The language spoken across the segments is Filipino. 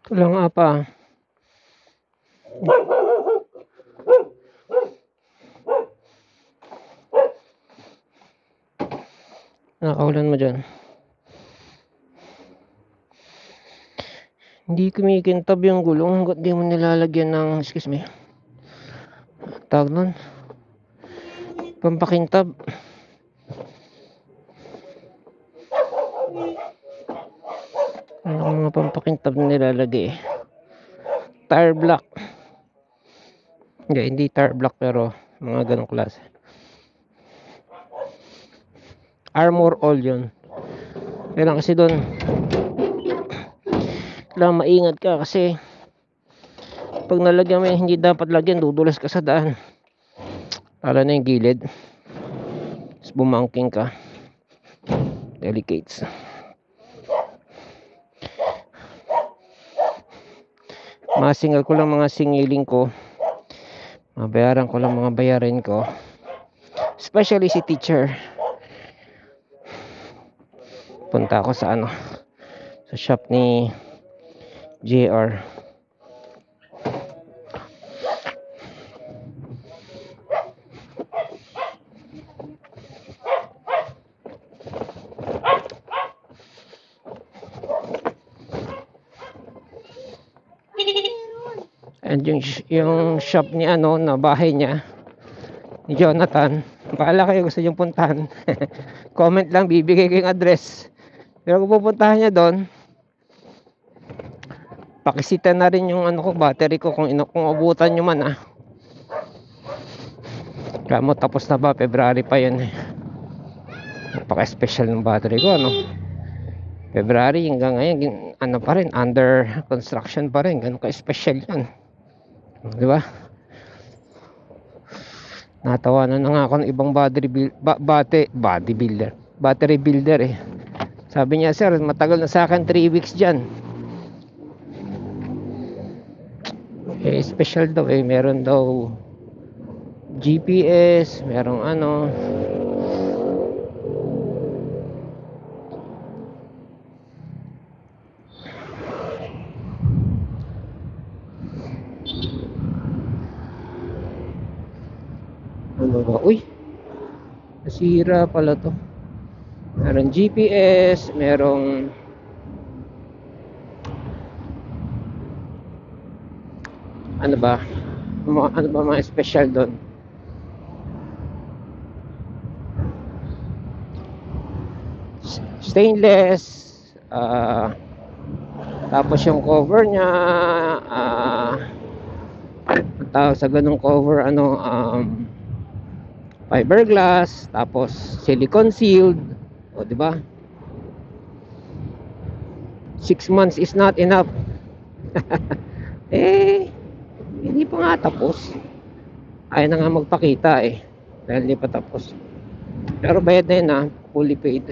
Wala nga pa. Nakaulan mo dyan. Hindi kumikintab yung gulong hanggat di mo nilalagyan ng, excuse me, tawag nun, pampakintab. Ano ang mga pampakintab na nilalagay? Tire block. Hindi tire block pero mga ganong klase. Armor all yun. Kailangan kasi doon, kailangan maingat ka kasi pag nalagyan mo yung hindi dapat lagyan, dudulas ka sa daan. Lalo na yung gilid. Tapos bumangking ka. Delicates. Masingal ko lang mga singiling ko. Mabayaran ko lang mga bayarin ko. Especially si teacher. Punta ako sa sa shop ni JR. And yung shop ni na bahay niya ni Jonathan, bahala kayo gusto niyong puntahan. Comment lang, bibigay ko yung address. Pero kung pupuntahan niya doon, pakisita na rin yung battery ko kung abutan nyo man Kaya mo tapos na ba? February pa yun Napaka-special ng battery ko February hanggang ngayon pa rin, under construction pa rin. Ganun ka-special yan, di ba? Natawanan na nga ako ng ibang battery builder Sabi niya, sir, matagal na sa akin 3 weeks dyan. Special daw meron daw GPS, merong uy, nasira pala to. Meron GPS, merong ano ba mga special doon. Stainless, tapos yung cover niya tawag sa ganung cover fiberglass, tapos silicone sealed, di ba? 6 months is not enough. Hindi pa nga tapos. Ayaw na nga magpakita dahil hindi pa tapos. Pero bayad na yun fully paid.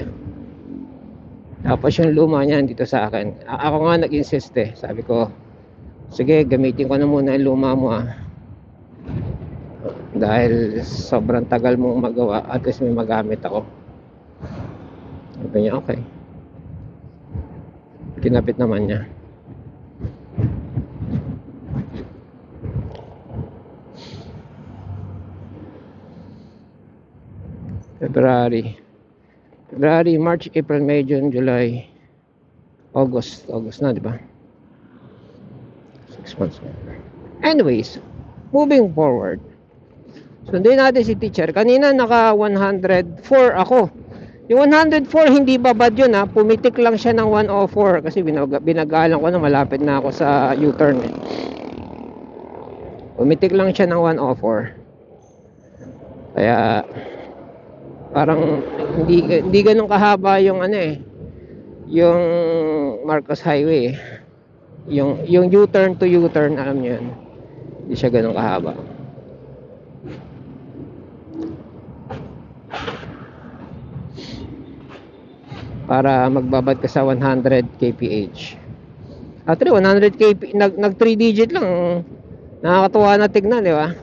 Tapos yung luma niya dito sa akin. Ako nga nag-insist Sabi ko, sige, gamitin ko na muna yung luma mo dahil sobrang tagal mong magawa, at least may magamit ako. Sabi niya, okay. Kinapit naman niya. February, March, April, May, June, July, August na, di ba? 6 months. Anyways, moving forward. Sundin natin si teacher. Kanina naka 104 ako. Yung 104 hindi babad yun Pumitik lang siya ng 104 kasi binagalan ko na malapit na ako sa U-turn Pumitik lang siya ng 104. Kaya parang hindi ganun kahaba yung yung Marcos Highway yung U-turn to U-turn, alam niyo yun, hindi siya ganun kahaba. Para magbabad ka sa 100 kph. Actually 100 kph nag 3 digit lang, nakakatuwa na tignan, di ba?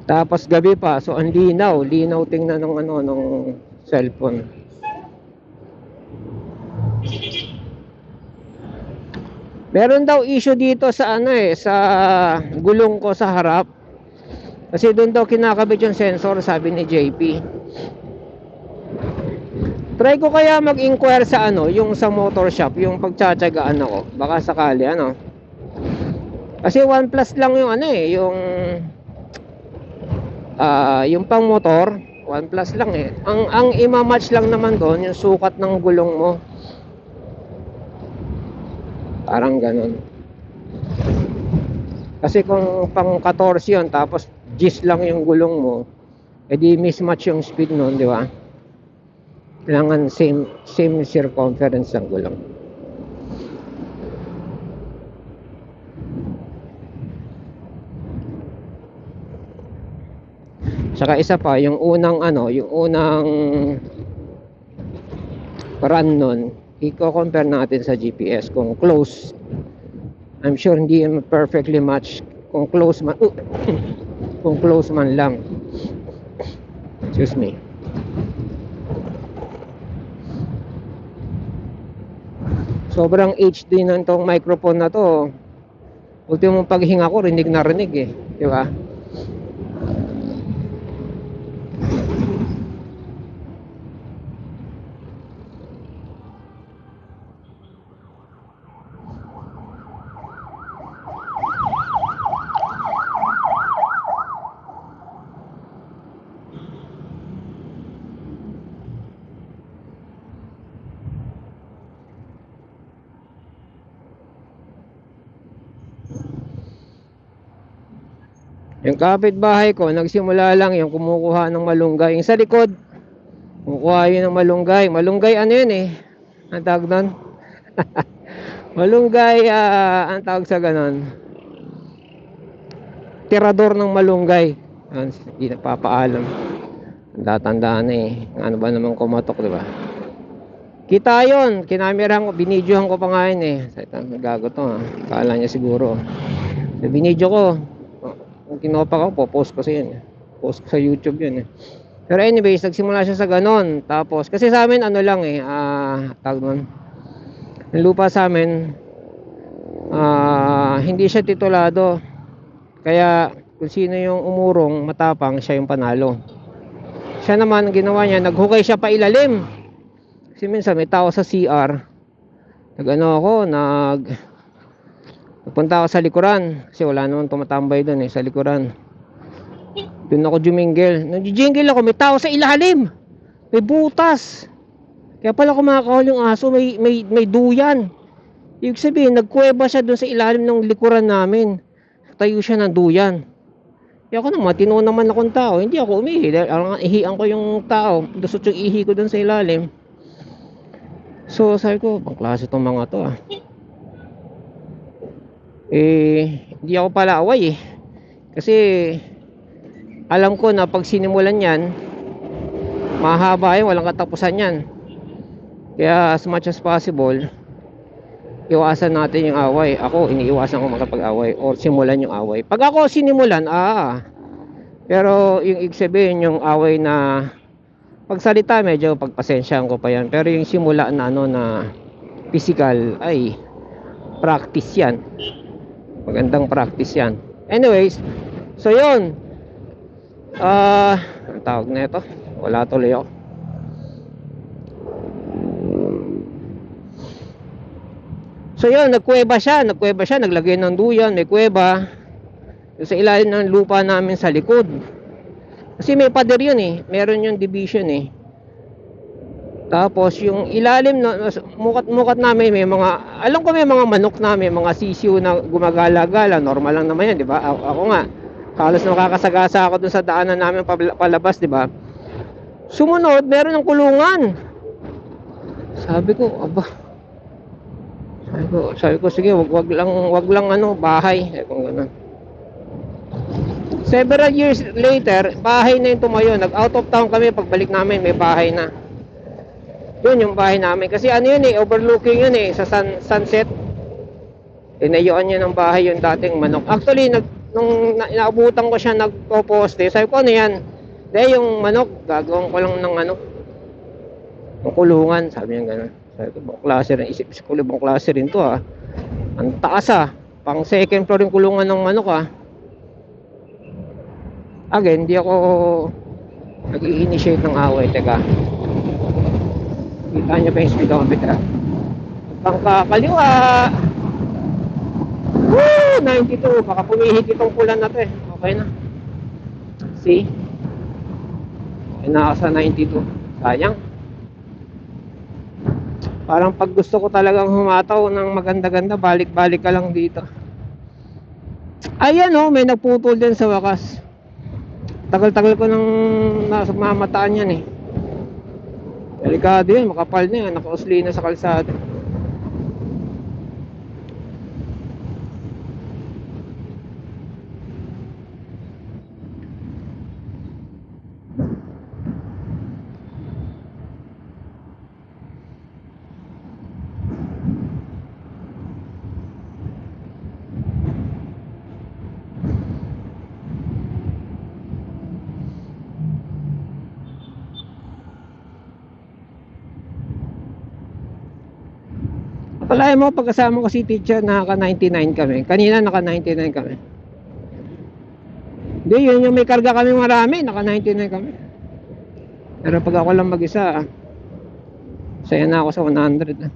Tapos gabi pa, so ang linaw, linaw tingnan ng ano ng cellphone. Meron daw issue dito sa ano sa gulong ko sa harap. Kasi doon daw kinakabit yung sensor, sabi ni JP. Try ko kaya mag-inquire sa ano, yung sa motor shop, yung pagtsatsagaan ako. Baka sakali ano. Kasi OnePlus lang yung ano yung pang motor, OnePlus lang Ang ima-match lang naman doon yung sukat ng gulong mo. Parang ganun. Kasi kung pang 14 yun, tapos gis lang yung gulong mo, edi mismatch yung speed nun, di ba? Kailangan same circumference ng gulong. Saka isa pa, yung unang run nun, i-compare natin sa GPS kung close. I'm sure hindi perfectly match kung close man kung close man lang. Excuse me. Sobrang HD na itong microphone na to. Ultimo paghinga ko, rinig na rinig di ba? Yung kapitbahay ko, nagsimula lang yung kumukuha ng malunggay. Yung sa likod, kumukuha yun ng malunggay. Malunggay ano yun ang tawag doon? Malunggay, ang tawag sa ganon. Tirador ng malunggay. Hindi napapaalam. Tanda-tandaan Ano ba naman kumatok, di ba? Kita yun. Kinamerahan ko, binidyohan ko pa nga yun Gago to Kala niya siguro. So, binidyo ko. Kung kinopa ko, post ko sa yun post ko sa YouTube yun Pero anyways, nagsimula siya sa ganon. Tapos, kasi sa amin ano lang tawag nun, yung lupa sa amin hindi siya titulado. Kaya kung sino yung umurong matapang, siya yung panalo. Siya naman, ginawa niya, naghukay siya pa ilalim. Kasi minsan may tao sa CR. Nagpunta ako sa likuran kasi wala naman tumatambay doon sa likuran. Doon ako jumingil. Nag-jingle ako, may tao sa ilalim. May butas. Kaya pala kumakahol yung aso, may duyan. Ibig sabihin, nagkuweba siya doon sa ilalim ng likuran namin. Tayo siya ng duyan. Kaya ako naman, matino naman akong tao. Hindi ako umihi. Ihian ko yung tao. Lusot yung ihi ko doon sa ilalim. So sabi ko, pang klase itong mga to hindi ako pala away kasi alam ko na pag sinimulan yan mahaba walang katapusan yan. Kaya as much as possible iwasan natin yung away. Ako iniiwasan ko makapag-away or simulan yung away. Pag ako sinimulan pero yung sabihin yung away na pagsalita medyo pagpasensyaan ko pa yan. Pero yung simula na na physical ay practice yan. Magandang practice yan. Anyways, so yun. Ang tawag na ito. Wala tuloy ako. So yun, nagkuweba siya, naglagay ng duyan, may kuweba. Sa ilalim ng lupa namin sa likod. Kasi may pader yun meron yung division Tapos yung ilalim mukat namin may mga, alam ko may mga manok na, may mga sisiw na gumagala-gala, normal lang naman yan, di ba? Ako nga, halos nakakasagasa ako dun sa daanan namin palabas, di ba? Sumunod, meron ng kulungan. Sabi ko, sige, wag lang bahay. Ganun. Several years later, bahay na yung tumayo. Nag-out of town kami, pagbalik namin may bahay na. Yun yung bahay namin. Kasi overlooking yun sa sunset. Tinayuan niya ng bahay yung dating manok. Actually, inaabutan ko siya nagpo-poste, sabi ko, ano yan? Dahil yung manok, gagawin ko lang ng ano, ng kulungan, sabi niya gano'n. Sabi ko, ibang klase rin, isip ko, ibang klase rin to ah. Ang taas ah, pang second floor yung kulungan ng manok ah. Again, hindi ako nag-i-initiate ng away, teka. Kita niyo pa yung speedometer. Pangkakaliwa. Woo! 92. Baka pumihit itong pulan na to eh. Okay na. See? Okay na ako sa 92. Sayang. Parang pag gusto ko talagang humataw ng maganda-ganda, balik-balik ka lang dito. Ayan oh, may nagputol din sa wakas. Tagal-tagal ko nang nasa mamataan yan eh. Delikado yan, makapal na yan, nakausli na sa kalsada. Palayan mo, pagkasama ko si teacher, naka 99 kami. Kanina naka 99 kami. Hindi, yun yung may karga kami marami, naka 99 kami. Pero pag ako lang mag-isa, saya na ako sa 100.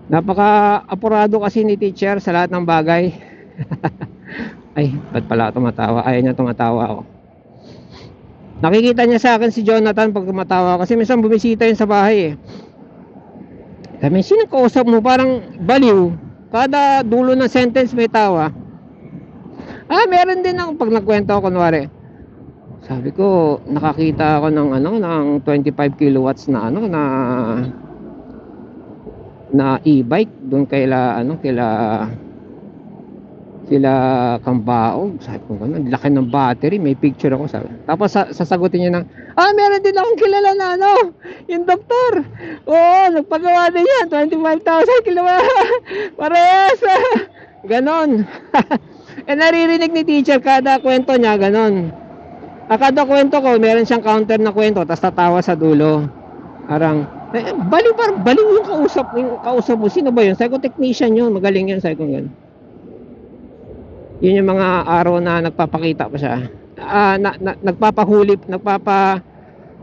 Napaka-apurado kasi ni teacher sa lahat ng bagay. Ay, ba't pala tumatawa? Ayaw niya tumatawa ako. Nakikita niya sa akin si Jonathan pag tumatawa kasi minsan bumisita yun sa bahay eh. Sabi, sino kausap mo? Parang baliw. Kada dulo ng sentence may tawa. Meron din ako pag nagkwento ako kunwari. Sabi ko, nakakita ako ng ano, ng 25 kilowatts na ano na e-bike doon sila Kambaog. Sabi ko gano'n, laki ng battery, may picture ako sabi. Tapos sasagutin niya ng, meron din akong kilala na ano, yung doktor. Oo, nagpagawa din yan, 25,000 kilowatt. Parehas. Ganon. Naririnig ni teacher kada kwento niya, ganon. Kada kwento ko, meron siyang counter na kwento, tapos tatawa sa dulo. Parang, baliw yung kausap mo. Sino ba yun? Sabi ko, technician yun, magaling yan. Sabi ko gano'n. Yun yung mga araw na nagpapakita pa siya.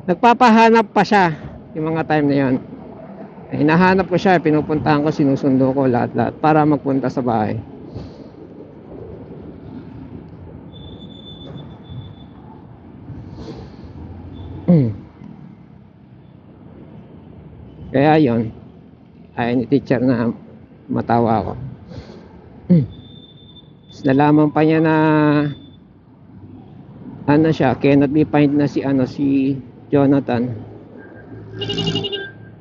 Nagpapahanap pa siya yung mga time na yun. Hinahanap ko siya, pinupuntahan ko, sinusundo ko lahat-lahat para magpunta sa bahay. Kaya yun, ayaw ni teacher na matawa ako. Nalaman pa niya na ano siya, cannot be find na si Jonathan.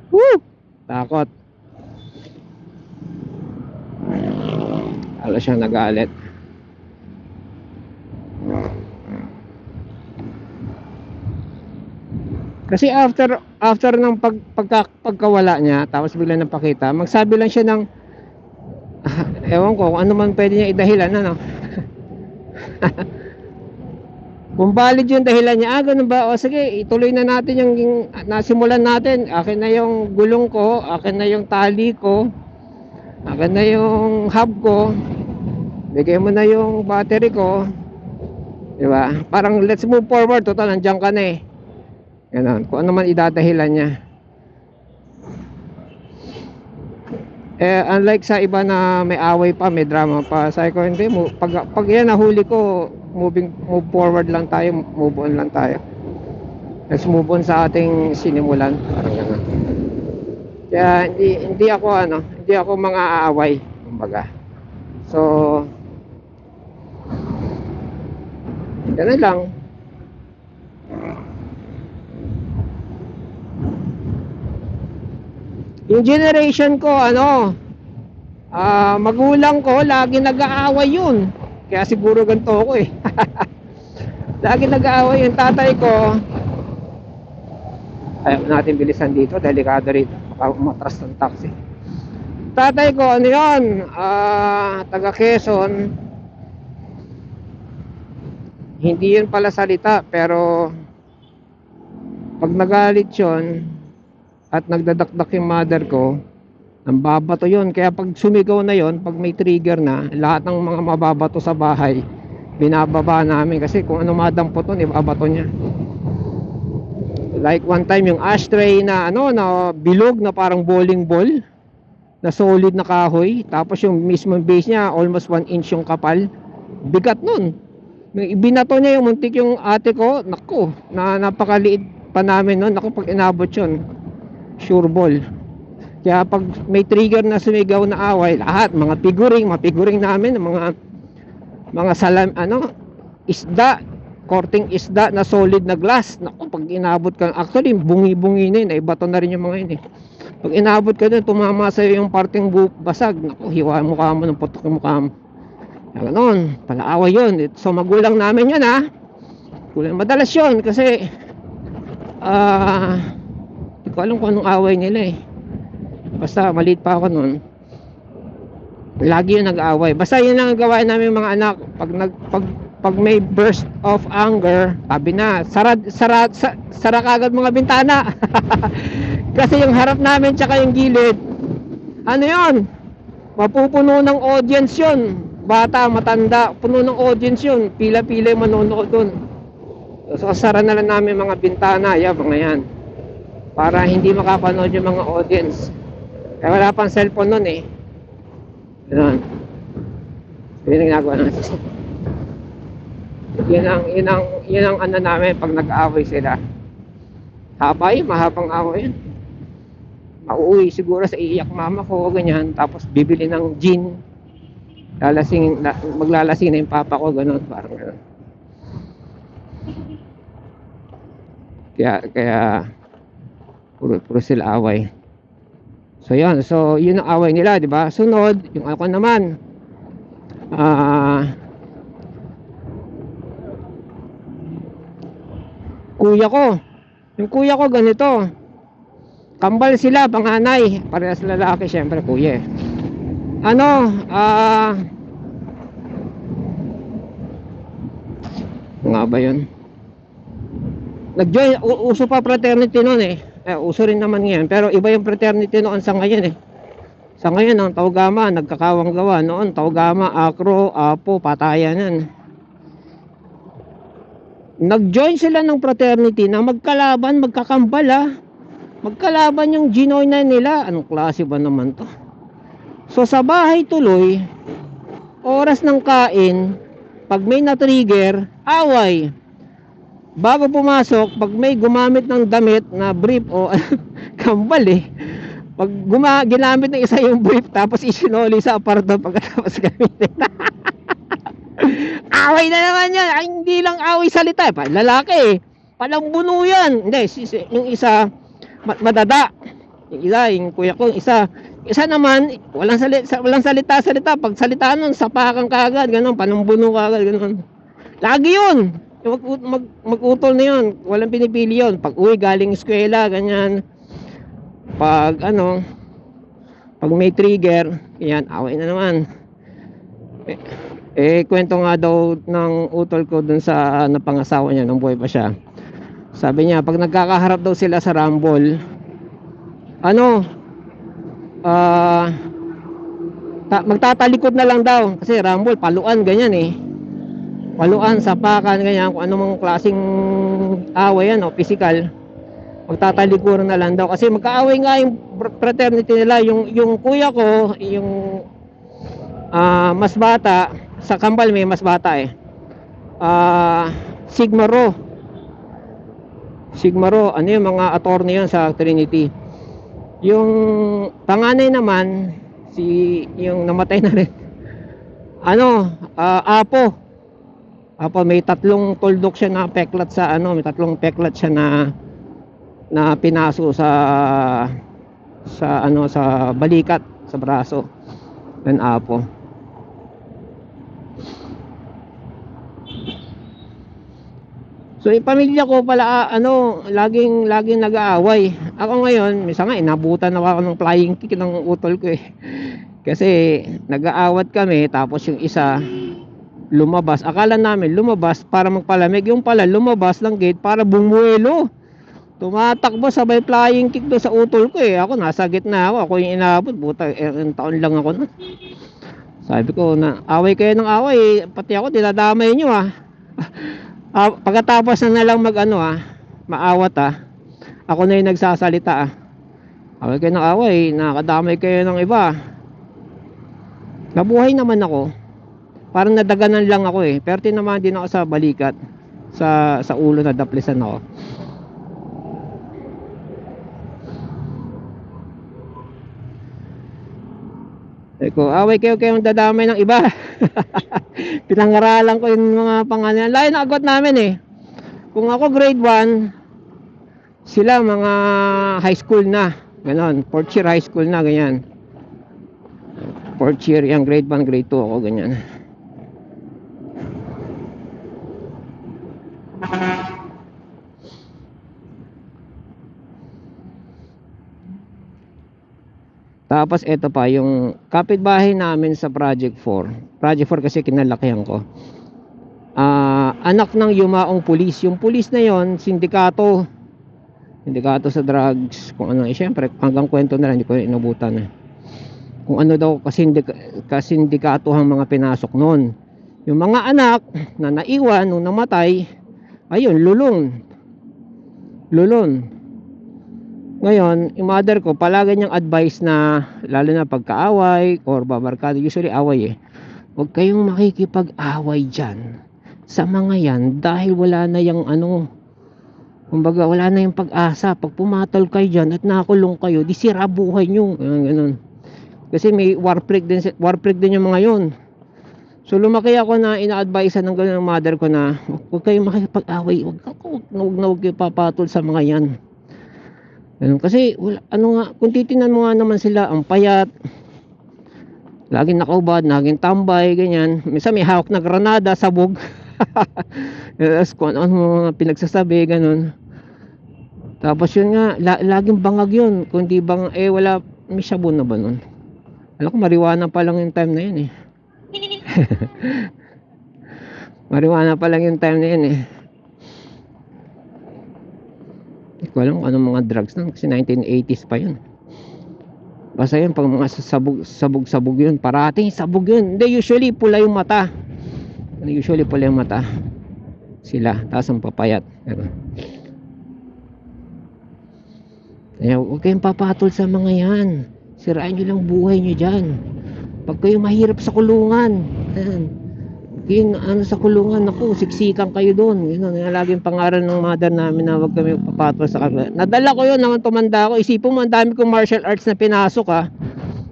Woo! Takot. Lalo siya nagalit. Kasi after ng pagkawala niya, tapos bigla nang pakita, magsabi lang siya ng ewan ko kung ano man pwede niya idahilan, ano. Kung valid yung dahilan niya, ganun ba? O sige, ituloy na natin yung nasimulan natin. Akin na yung gulong ko, akin na yung tali ko, akin na yung hub ko, bigay mo na yung battery ko, diba? Parang let's move forward, total nandiyan ka na eh. Ganun, kung ano man idadahilan niya. Unlike sa iba na may away pa, may drama pa, sabi ko hindi, pag yan nahuli ko, move forward lang tayo, move on lang tayo. Let's move on sa ating sinimulan, parang gano'n. Kaya hindi ako mga aaway, kumbaga. So gano'n lang. Yung generation ko, magulang ko, lagi nag-aaway yun. Kaya siguro ganito ako eh. Lagi nag-aaway yung tatay ko. Ayaw natin bilisan dito, delikado rito. Baka umatras ng taxi. Tatay ko, ano yun? Taga Quezon. Hindi yun pala salita, pero pag nagalit yun at nagdadakdak yung mother ko, ang babato yun. Kaya pag sumigaw na yun, pag may trigger na, lahat ng mga mababato sa bahay, binababa namin. Kasi kung ano madampot nun, ibabato niya. Like one time, yung ashtray na, na bilog na parang bowling ball, na solid na kahoy. Tapos yung mismo base niya, almost 1 inch yung kapal. Bigat nun. Binato niya yung muntik yung ate ko. Naku, napakaliit pa namin nun. Naku, pag inabot yun, sure ball. Kaya pag may trigger na sumigaw na away, lahat, mga figuring namin, mga salam, isda, korting isda na solid na glass. Naku, pag inabot ka, actually, bungi-bungi na yun, ibato na rin yung mga yun eh. Pag inabot ka dun, tumama sa'yo yung parting basag, naku, hiwa mukha mo ng putok yung mukha mo. Ganon, palaaway yun. So magulang namin yun ha. Madalas yun kasi hindi ko alam kung anong away nila eh. Basta maliit pa ako nun. Lagi yun nag-aaway. Basta yun lang ang gawain namin mga anak. Pag may burst of anger, sabi na, sara kagad mga bintana. Kasi yung harap namin tsaka yung gilid, ano yun? Mapupuno ng audience yun. Bata, matanda, puno ng audience yun. Pila-pila yung manonood dun. So sara na lang namin mga bintana, mga yan, para hindi makapanood yung mga audience. Kaya wala pang cellphone nun eh. Ganun. Yun ang ginagawa natin. Yun ang ano namin pag nag-aaway sila. Mahabang away yun. Mauuwi siguro sa iiyak mama ko, ganyan. Tapos bibili ng gin. Maglalasing na yung papa ko, ganun, parang ganun. Kaya puro sila away. So yun ang away nila, di ba? Sunod, yung ako naman, yung kuya ko ganito, kambal sila, panganay, parehas lalaki, syempre kuya eh. Nga ba yun? Nag-join, uso pa fraternity noon eh. Uso rin naman ngayon, pero iba yung fraternity noon sa ngayon eh. Sa ngayon, ang Taugama, nagkakawang gawa. Noon, Taugama, Akro, Apo, patayan yan. Nag-join sila ng fraternity na magkalaban, magkakambal ah. Magkalaban yung ginoy na nila. Anong klase ba naman to? So sa bahay tuloy, oras ng kain, pag may na-trigger, away. Bago pumasok, pag may gumamit ng damit na brief o kambal eh, pag ginamit ng isa yung brief tapos isinoli sa aparto pagkatapos gamitin. Away na naman yan. Ay, hindi lang away salita, lalaki eh, palambuno yan. Hindi, yung isa madada, yung kuya ko, isa naman walang salita. Pag salita nun, sapakan kagad, ganun, panumbuno kagad, ganun. Lagi yun. Mag-utol na yun. Walang pinipili yun. Pag uwi galing eskwela, ganyan. Pag may trigger, yan, away na naman. Kwento nga daw ng utol ko dun sa napangasawa niya nung buhay pa siya. Sabi niya, pag nagkakaharap daw sila sa rumble, magtatalikod na lang daw. Kasi rumble, paluan, ganyan eh. Paluan, sapakan, ganyan, kung anong klaseng away yan, physical, magtatalikuran na lang daw. Kasi magkaaway nga yung fraternity nila. Yung kuya ko, yung mas bata, sa kambal may mas bata eh, Sigma Rho, yung mga attorney yun sa Trinity. Yung panganay naman, yung namatay na rin, Apo, may tatlong tuldok siya na peklat sa may tatlong peklat siya na pinaso sa balikat, sa braso ng Apo. So yung pamilya ko pala laging nag-aaway. Ako ngayon, minsan nga inabutan na ako ng flying kick ng utol ko eh. Kasi nag-aawat kami, tapos yung isa lumabas. Akala namin lumabas para magpalamig, yung pala lumabas ng gate para bumuelo. Tumatakbo, sabay flying kick do sa utol ko eh. Ako nasa gitna ako, ako yung inabot. Buta, taon lang ako na. Sabi ko na away kayo ng away, pati ako dinadamay nyo ah. Pagkatapos na lang mag ano maawat ako na yung nagsasalita away kayo ng away, nakadamay kayo ng iba. Nabuhay naman ako, parang nadaganan lang ako eh, pero tinamaan din ako sa balikat, sa ulo, na daplisan ako. Ko away kayo kayong dadamay ng iba. Pinangaralan ko yung mga pangalan. Layo na agwat namin eh. Kung ako grade 1, sila mga high school na. Ganon, 4th year high school na, ganyan. 4th year, yung grade 1, grade 2 ako, ganyan. Tapos ito pa, yung kapitbahay namin sa Project 4. Project 4 kasi kinalakihan ko. Anak ng yumaong pulis. Yung pulis na yon, sindikato sa drugs, kung ano. Siyempre, hanggang kwento na lang, hindi ko inabutan eh. Kung ano daw kasindikato ang mga pinasok noon. Yung mga anak na naiwan nung namatay, ayun, lulon. Ngayon, yung mother ko palagi niyang advice na, lalo na pagkaaway or babarkado, usually away eh, huwag kayong makikipag-away dyan sa mga yan, dahil wala na yung ano, kumbaga wala na yung pag-asa. Pag pumatol kayo dyan at nakulong kayo, di sira buhay nyo, ganun. Kasi may war plague din yung mga yon. So lumaki ako na ina-advise ng ganun ng mother ko na huwag kayong makikipag-away, huwag kayo papatol sa mga yan. Kasi ano nga, kung titingnan mo nga naman sila, ang payat, laging nakaubad, laging tambay, ganyan. Minsan may hawak na granada, sabog. Kung ano mga pinagsasabi, ganun. Tapos yun nga, laging bangag yun. Kung di bang, wala, may sabon na ba nun? Alam ko, marijuana pa lang yung time na yun eh. Marijuana pa lang yung time na yun eh. Hindi ko alam kung anong mga drugs na, kasi 1980s pa yun. Basta yun, pag mga sabog yun, parating sabog yun. Hindi, usually pula yung mata. Sila, tapos ang papayat. Kaya huwag kayong papatol sa mga yan. Sirain nyo lang buhay nyo dyan. Pag kayo mahirap sa kulungan, sa kulungan, ako, siksikan kayo doon. Yun, laging pangaral ng mother namin na huwag kami papatol sa kanila. Nadala ko yun naman, tumanda ako. Isipin mo, ang dami kong martial arts na pinasok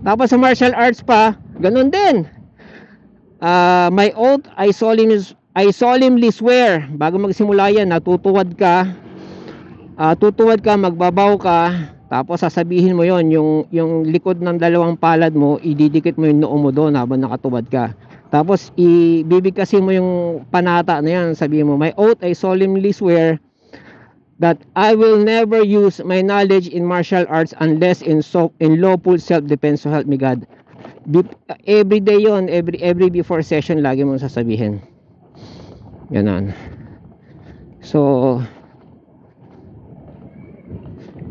Tapos sa martial arts pa, ganun din. My oath, I solemnly swear, bago magsimula yan, tutuwad ka, magbabaw ka, tapos sasabihin mo yon, yung likod ng dalawang palad mo, ididikit mo yung noo mo doon habang nakatuwad ka. Tapos ibibigkasin mo yung panata na yan, sabihin mo, my oath, I solemnly swear that I will never use my knowledge in martial arts unless in lawful self-defense, so help me God. Every day yon, every before session, lagi mong sasabihin. Ganon. So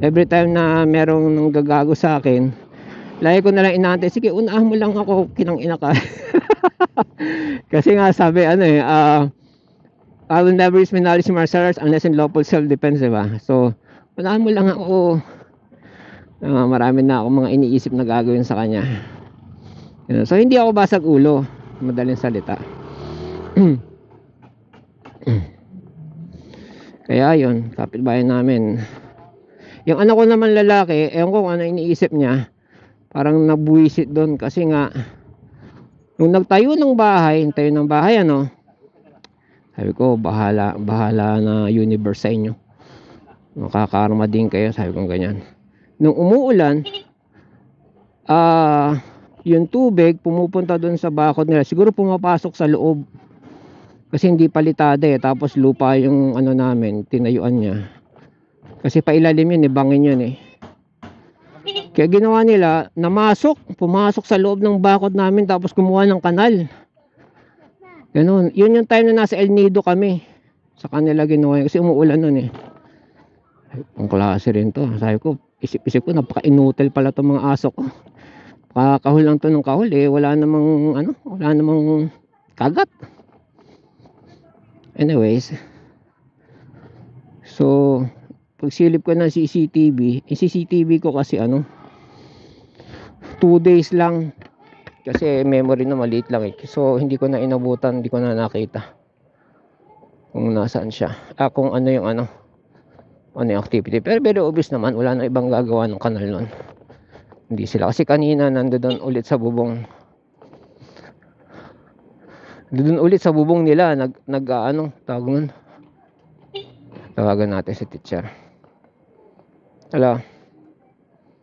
every time na merong nang gagago sa akin, lagi ko na lang inaantay, sige, unahan mo lang ako, kinang-ina ka. Kasi nga sabi, I will never use my knowledge in martial arts unless in lawful self-defense, diba? So, unahan mo lang ako. Marami na ako mga iniisip na gagawin sa kanya. So, hindi ako basag ulo. Madaling salita. Kaya yun, kapitbahay namin. Yung anak ko naman lalaki, ewan ko kung ano iniisip niya, parang nabuwisit doon kasi nga nung nagtayo ng bahay, sabi ko, bahala na universe sa inyo, makakarma din kayo, sabi ko ganyan. Nung umuulan, yung tubig pumupunta doon sa bakod nila, siguro pumapasok sa loob kasi hindi palitada tapos lupa yung ano namin, tinayuan niya. Kasi pailalim yun bangin yun Kaya ginawa nila, pumasok sa loob ng bakod namin tapos gumawa ng kanal. Ganun. Yun yung time na nasa El Nido kami. Sa kanila ginawa yun. Kasi umuulan nun eh. Ay, ang klase rin to. Sabi ko, isip-isip ko, napaka-inutil pala itong mga aso ko. Kakahul lang to ng kahul eh. Wala namang kagat. Anyways. So, pagsilip ko ng CCTV, yung CCTV ko kasi 2 days lang. Kasi memory na maliit lang eh. So, hindi ko na inabutan, hindi ko na nakita kung nasaan siya. Kung ano yung activity. Pero very obvious naman, wala na ibang gagawa ng kanal nun. Hindi sila. Kasi kanina nandoon ulit sa bubong. Doon ulit sa bubong nila, tawag nun. Tawagan natin si teacher. Hello.